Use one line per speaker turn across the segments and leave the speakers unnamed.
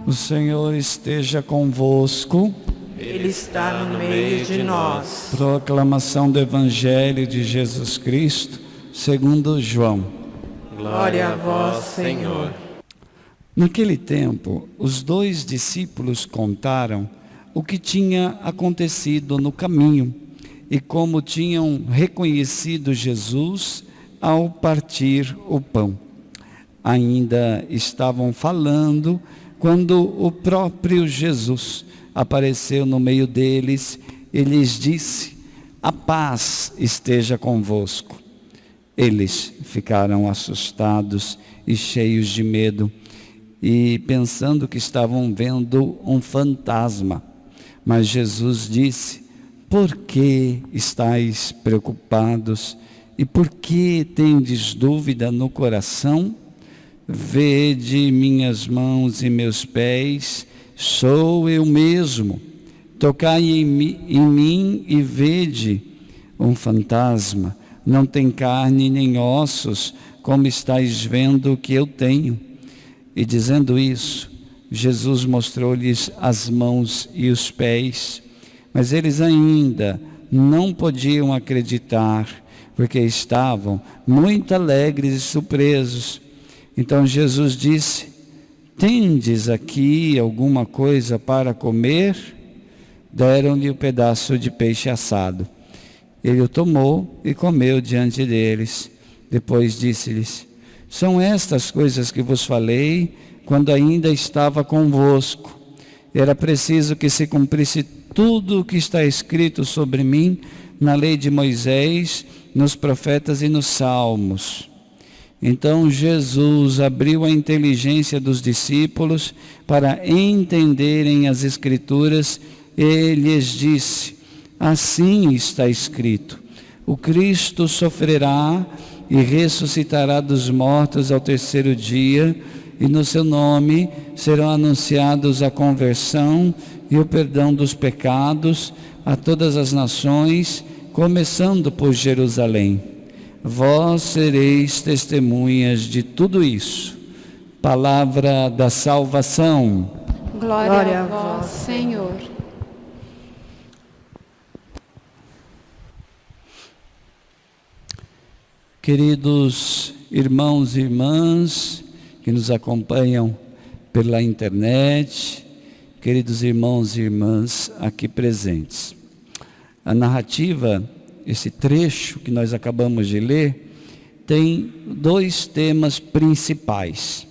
O Senhor esteja convosco.
Ele está no meio de nós.
Proclamação do Evangelho de Jesus Cristo, segundo João.
Glória a vós, Senhor.
Naquele tempo, os 2 discípulos contaram o que tinha acontecido no caminho e como tinham reconhecido Jesus ao partir o pão. Ainda estavam falando quando o próprio Jesus apareceu no meio deles e lhes disse: a paz esteja convosco. Eles ficaram assustados e cheios de medo, e pensando que estavam vendo um fantasma. Mas Jesus disse: por que estáis preocupados e por que tendes dúvida no coração? Vede minhas mãos e meus pés, sou eu mesmo. Tocai em mim e vede. Um fantasma não tem carne nem ossos, como estáis vendo que eu tenho. E dizendo isso, Jesus mostrou-lhes as mãos e os pés, mas eles ainda não podiam acreditar, porque estavam muito alegres e surpresos. Então Jesus disse: tendes aqui alguma coisa para comer? Deram-lhe um pedaço de peixe assado. Ele o tomou e comeu diante deles. Depois disse-lhes: são estas coisas que vos falei quando ainda estava convosco. Era preciso que se cumprisse tudo o que está escrito sobre mim na lei de Moisés, nos profetas e nos salmos. Então Jesus abriu a inteligência dos discípulos para entenderem as Escrituras e lhes disse: assim está escrito, o Cristo sofrerá e ressuscitará dos mortos ao terceiro dia, e no seu nome serão anunciados a conversão e o perdão dos pecados a todas as nações, começando por Jerusalém. Vós sereis testemunhas de tudo isso. Palavra da salvação.
Glória a vós, Senhor.
Queridos irmãos e irmãs que nos acompanham pela internet, queridos irmãos e irmãs aqui presentes. A narrativa, esse trecho que nós acabamos de ler, tem 2 temas principais.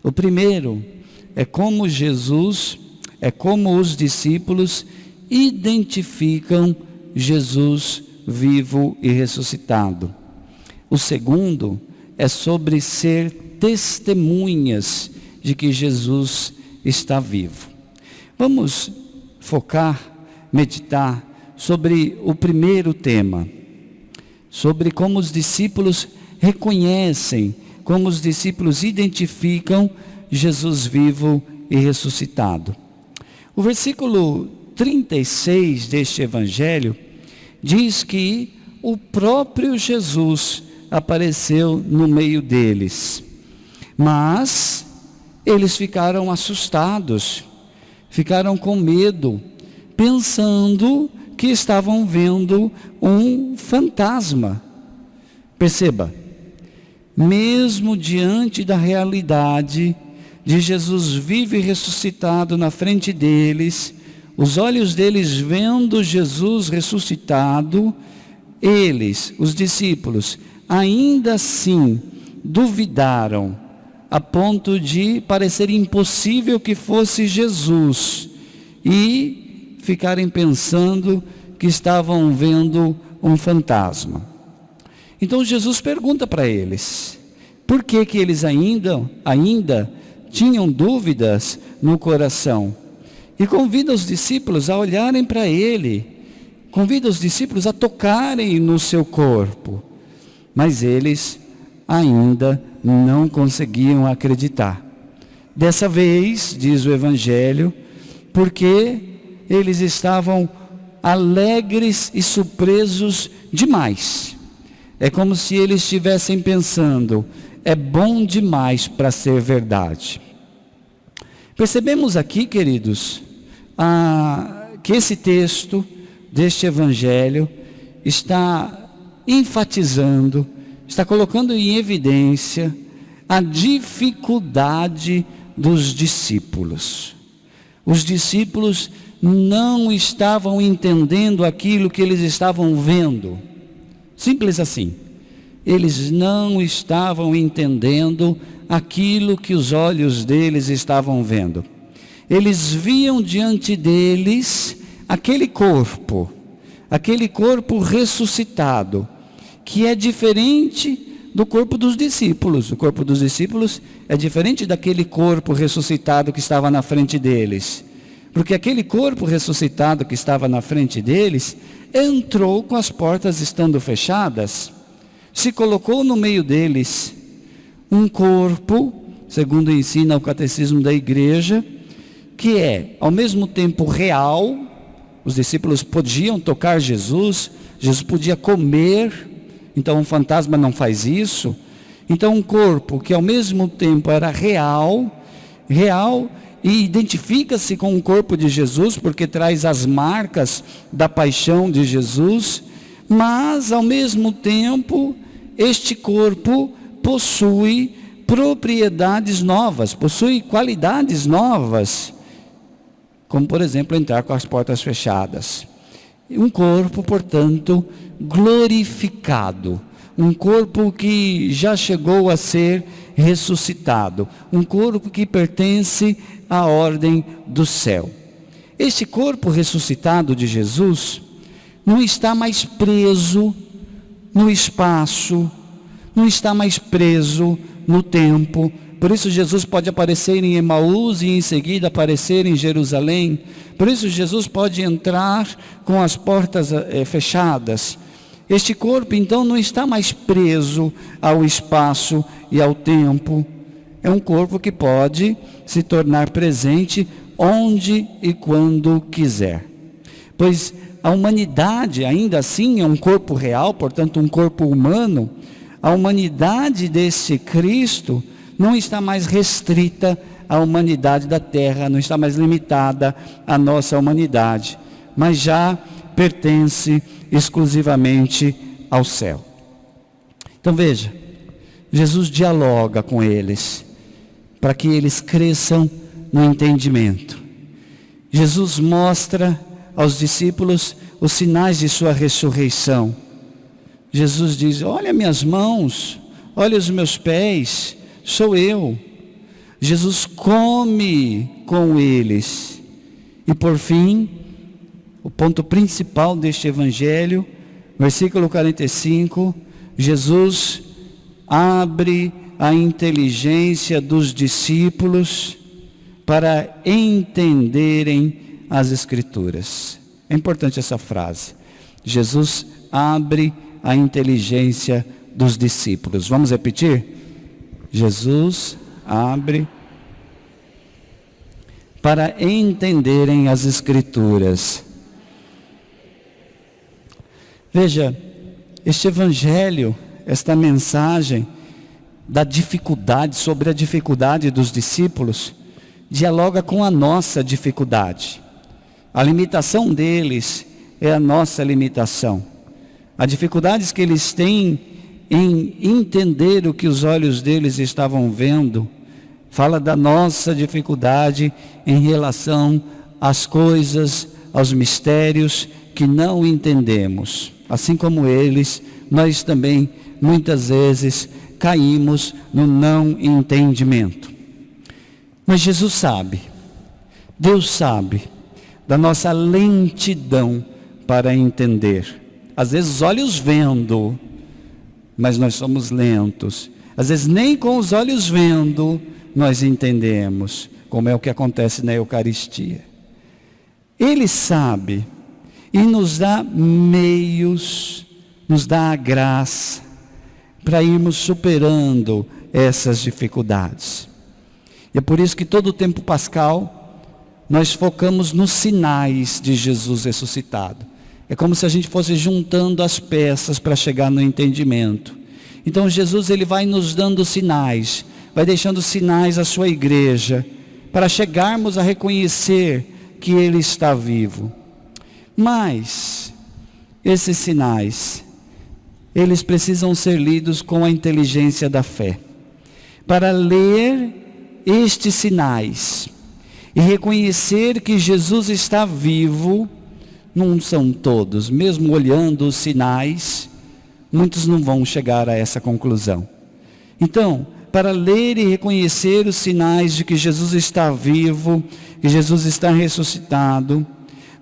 O primeiro é como os discípulos identificam Jesus vivo e ressuscitado. O segundo é sobre ser testemunhas de que Jesus está vivo. Vamos focar, meditar sobre o primeiro tema, sobre como os discípulos reconhecem, como os discípulos identificam Jesus vivo e ressuscitado. O versículo 36 deste evangelho diz que o próprio Jesus apareceu no meio deles, mas eles ficaram assustados, ficaram com medo, pensando que estavam vendo um fantasma. Perceba, mesmo diante da realidade de Jesus vivo e ressuscitado na frente deles, os olhos deles vendo Jesus ressuscitado, eles, os discípulos, ainda assim duvidaram, a ponto de parecer impossível que fosse Jesus, e ficarem pensando que estavam vendo um fantasma. Então Jesus pergunta para eles, por que eles ainda tinham dúvidas no coração? E convida os discípulos a olharem para ele, convida os discípulos a tocarem no seu corpo. Mas eles ainda não conseguiam acreditar. Dessa vez, diz o Evangelho, porque eles estavam alegres e surpresos demais. É como se eles estivessem pensando, é bom demais para ser verdade. Percebemos aqui, queridos, que esse texto deste evangelho está enfatizando, está colocando em evidência a dificuldade dos discípulos. Os discípulos não estavam entendendo aquilo que eles estavam vendo. Simples assim. Eles não estavam entendendo aquilo que os olhos deles estavam vendo. Eles viam diante deles aquele corpo ressuscitado, que é diferente do corpo dos discípulos. O corpo dos discípulos é diferente daquele corpo ressuscitado que estava na frente deles. Porque aquele corpo ressuscitado que estava na frente deles, entrou com as portas estando fechadas, se colocou no meio deles, um corpo, segundo ensina o catecismo da igreja, que é ao mesmo tempo real. Os discípulos podiam tocar Jesus, Jesus podia comer, então um fantasma não faz isso. Então um corpo que ao mesmo tempo era real e identifica-se com o corpo de Jesus, porque traz as marcas da paixão de Jesus, mas ao mesmo tempo este corpo possui propriedades novas, possui qualidades novas, como por exemplo entrar com as portas fechadas. Um corpo, portanto, glorificado, um corpo que já chegou a ser ressuscitado, um corpo que pertence à ordem do céu. Este corpo ressuscitado de Jesus não está mais preso no espaço, não está mais preso no tempo. Por isso Jesus pode aparecer em Emaús e em seguida aparecer em Jerusalém. Por isso Jesus pode entrar com as portas fechadas. Este corpo então não está mais preso ao espaço e ao tempo. É um corpo que pode se tornar presente onde e quando quiser. Pois a humanidade ainda assim é um corpo real, portanto um corpo humano. A humanidade desse Cristo não está mais restrita à humanidade da terra, não está mais limitada à nossa humanidade, mas já pertence exclusivamente ao céu. Então veja, Jesus dialoga com eles, para que eles cresçam no entendimento. Jesus mostra aos discípulos os sinais de sua ressurreição. Jesus diz: olha minhas mãos, olha os meus pés, sou eu. Jesus come com eles. E por fim, o ponto principal deste evangelho, versículo 45, Jesus abre a inteligência dos discípulos para entenderem as Escrituras. É importante essa frase. Jesus abre a inteligência dos discípulos. Vamos repetir? Jesus abre para entenderem as Escrituras. Veja, este evangelho, esta mensagem da dificuldade, sobre a dificuldade dos discípulos, dialoga com a nossa dificuldade. A limitação deles é a nossa limitação. As dificuldades que eles têm em entender o que os olhos deles estavam vendo, fala da nossa dificuldade em relação às coisas, aos mistérios que não entendemos. Assim como eles, nós também muitas vezes caímos no não entendimento. Mas Jesus sabe, Deus sabe da nossa lentidão para entender. Às vezes olhos vendo, mas nós somos lentos. Às vezes nem com os olhos vendo nós entendemos, como é o que acontece na Eucaristia. Ele sabe e nos dá meios, nos dá a graça para irmos superando essas dificuldades. E é por isso que todo o tempo pascal nós focamos nos sinais de Jesus ressuscitado. É como se a gente fosse juntando as peças para chegar no entendimento. Então Jesus, ele vai nos dando sinais, vai deixando sinais à sua igreja, para chegarmos a reconhecer que Ele está vivo. Mas esses sinais, eles precisam ser lidos com a inteligência da fé. Para ler estes sinais e reconhecer que Jesus está vivo, não são todos, mesmo olhando os sinais, muitos não vão chegar a essa conclusão. Então, para ler e reconhecer os sinais de que Jesus está vivo, que Jesus está ressuscitado,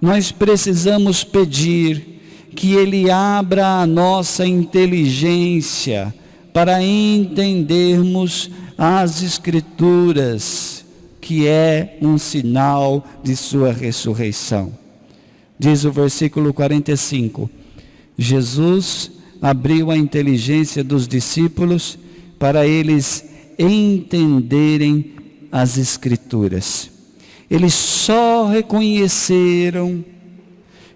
nós precisamos pedir que Ele abra a nossa inteligência para entendermos as Escrituras, que é um sinal de sua ressurreição. Diz o versículo 45, Jesus abriu a inteligência dos discípulos para eles entenderem as Escrituras. Eles só reconheceram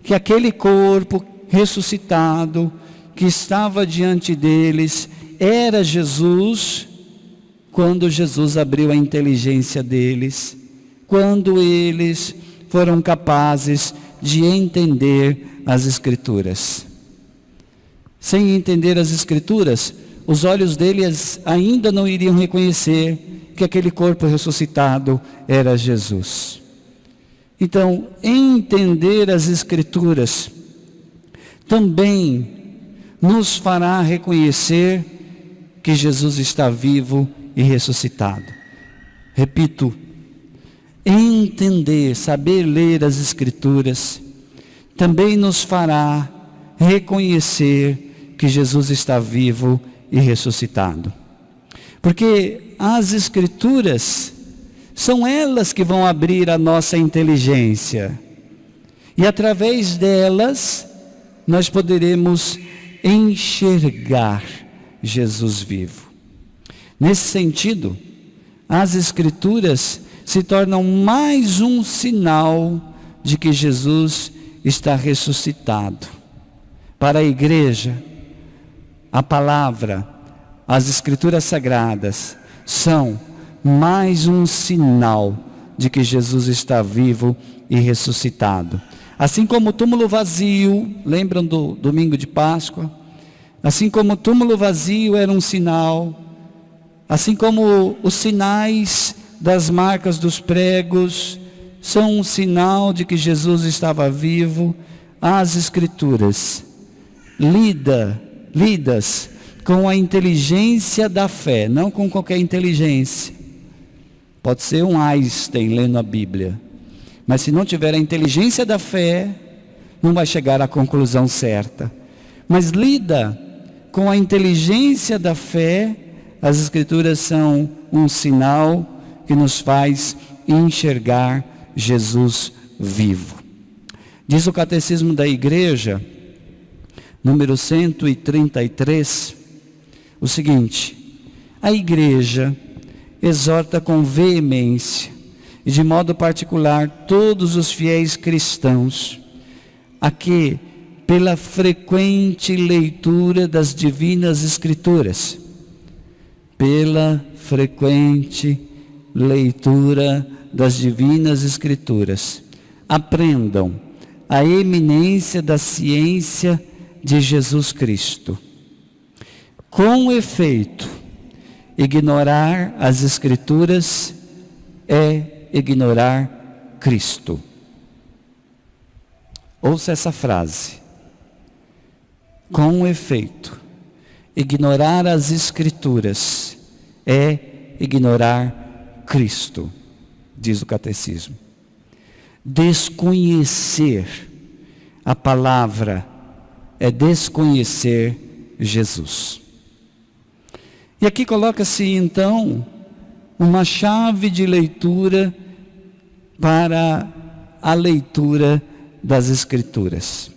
que aquele corpo ressuscitado que estava diante deles era Jesus, quando Jesus abriu a inteligência deles, quando eles foram capazes de entender as Escrituras. Sem entender as Escrituras, os olhos deles ainda não iriam reconhecer que aquele corpo ressuscitado era Jesus. Então, entender as Escrituras também nos fará reconhecer que Jesus está vivo e ressuscitado. Repito, entender, saber ler as Escrituras, também nos fará reconhecer que Jesus está vivo e ressuscitado. Porque as Escrituras são elas que vão abrir a nossa inteligência. E através delas, nós poderemos enxergar Jesus vivo. Nesse sentido, as Escrituras se tornam mais um sinal de que Jesus está ressuscitado. Para a igreja, a palavra, as Escrituras sagradas são mais um sinal de que Jesus está vivo e ressuscitado. Assim como o túmulo vazio, lembram do domingo de Páscoa? Assim como o túmulo vazio era um sinal, assim como os sinais das marcas dos pregos são um sinal de que Jesus estava vivo, as Escrituras, lidas com a inteligência da fé, não com qualquer inteligência. Pode ser um Einstein lendo a Bíblia, mas se não tiver a inteligência da fé, não vai chegar à conclusão certa. Mas lida com a inteligência da fé, as Escrituras são um sinal que nos faz enxergar Jesus vivo. Diz o Catecismo da Igreja, número 133, o seguinte: a Igreja exorta com veemência, e de modo particular todos os fiéis cristãos, a que, pela frequente leitura das divinas Escrituras, aprendam a eminência da ciência de Jesus Cristo. Com efeito, ignorar as Escrituras é ignorar Cristo. Ouça essa frase. Com efeito, ignorar as Escrituras é ignorar Cristo, diz o Catecismo. Desconhecer a palavra é desconhecer Jesus. E aqui coloca-se então uma chave de leitura para a leitura das Escrituras.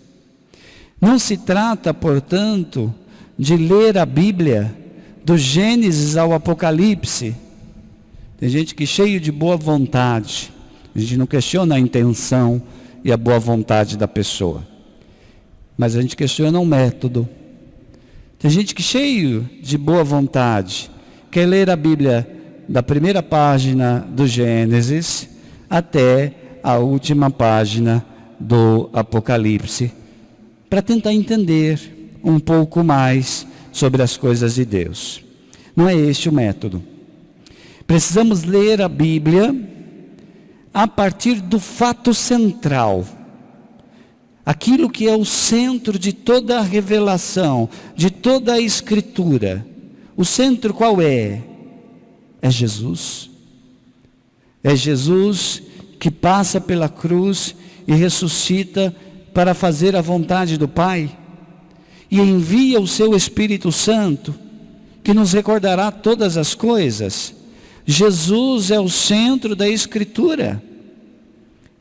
Não se trata, portanto, de ler a Bíblia do Gênesis ao Apocalipse. Tem gente que é cheio de boa vontade. A gente não questiona a intenção e a boa vontade da pessoa, mas a gente questiona o método. Tem gente que é cheio de boa vontade, quer ler a Bíblia da primeira página do Gênesis até a última página do Apocalipse, para tentar entender um pouco mais sobre as coisas de Deus. Não é este o método. Precisamos ler a Bíblia a partir do fato central, aquilo que é o centro de toda a revelação, de toda a Escritura. O centro qual é? É Jesus. É Jesus que passa pela cruz e ressuscita para fazer a vontade do Pai, e envia o seu Espírito Santo, que nos recordará todas as coisas. Jesus é o centro da Escritura.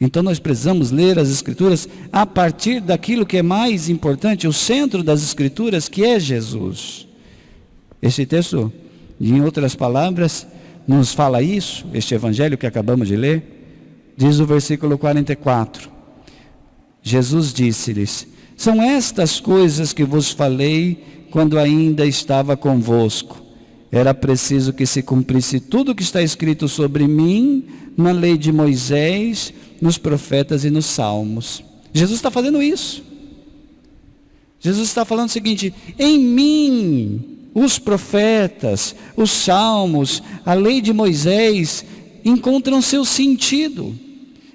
Então nós precisamos ler as Escrituras a partir daquilo que é mais importante, o centro das Escrituras, que é Jesus. Este texto, em outras palavras, nos fala isso, este evangelho que acabamos de ler, diz o versículo 44. Jesus disse-lhes: são estas coisas que vos falei quando ainda estava convosco. Era preciso que se cumprisse tudo o que está escrito sobre mim na lei de Moisés, nos profetas e nos salmos. Jesus está fazendo isso. Jesus está falando o seguinte: em mim, os profetas, os salmos, a lei de Moisés encontram seu sentido.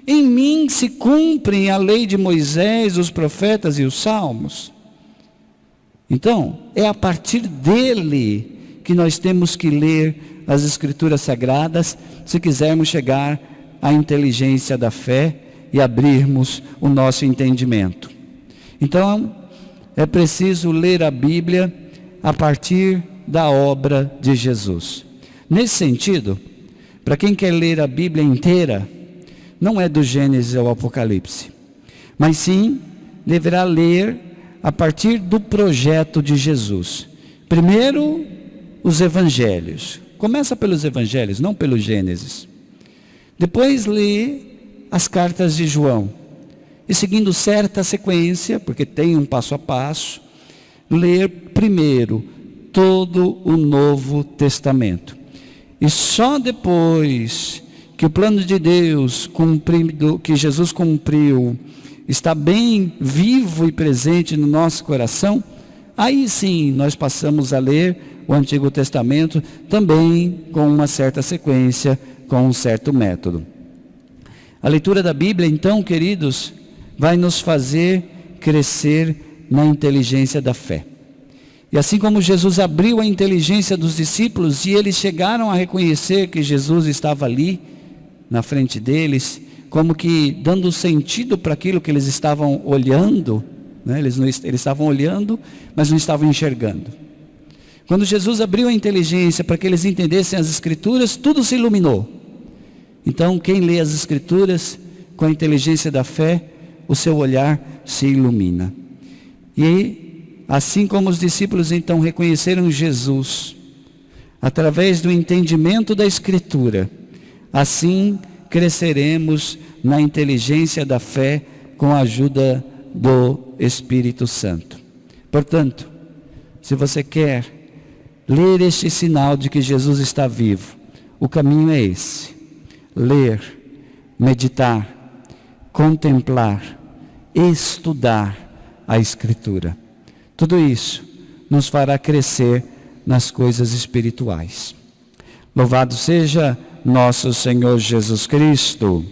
Em mim se cumprem a lei de Moisés, os profetas e os salmos. Então, é a partir dele que nós temos que ler as Escrituras Sagradas, se quisermos chegar à inteligência da fé e abrirmos o nosso entendimento. Então, é preciso ler a Bíblia a partir da obra de Jesus. Nesse sentido, para quem quer ler a Bíblia inteira, não é do Gênesis ao Apocalipse, mas sim deverá ler a partir do projeto de Jesus. Primeiro, os evangelhos. Começa pelos evangelhos, não pelo Gênesis. Depois lê as cartas de João. E seguindo certa sequência, porque tem um passo a passo, ler primeiro todo o Novo Testamento. E só depois que o plano de Deus cumprido, que Jesus cumpriu, está bem vivo e presente no nosso coração, aí sim nós passamos a ler o Antigo Testamento, também com uma certa sequência, com um certo método. A leitura da Bíblia, então, queridos, vai nos fazer crescer na inteligência da fé. E assim como Jesus abriu a inteligência dos discípulos e eles chegaram a reconhecer que Jesus estava ali, na frente deles, como que dando sentido para aquilo que eles estavam olhando, né? Eles estavam olhando, mas não estavam enxergando. Quando Jesus abriu a inteligência para que eles entendessem as Escrituras, tudo se iluminou. Então, quem lê as Escrituras com a inteligência da fé, o seu olhar se ilumina. E assim como os discípulos então reconheceram Jesus, através do entendimento da Escritura, assim cresceremos na inteligência da fé com a ajuda do Espírito Santo. Portanto, se você quer ler este sinal de que Jesus está vivo, o caminho é esse: ler, meditar, contemplar, estudar a Escritura. Tudo isso nos fará crescer nas coisas espirituais. Louvado seja nosso Senhor Jesus Cristo.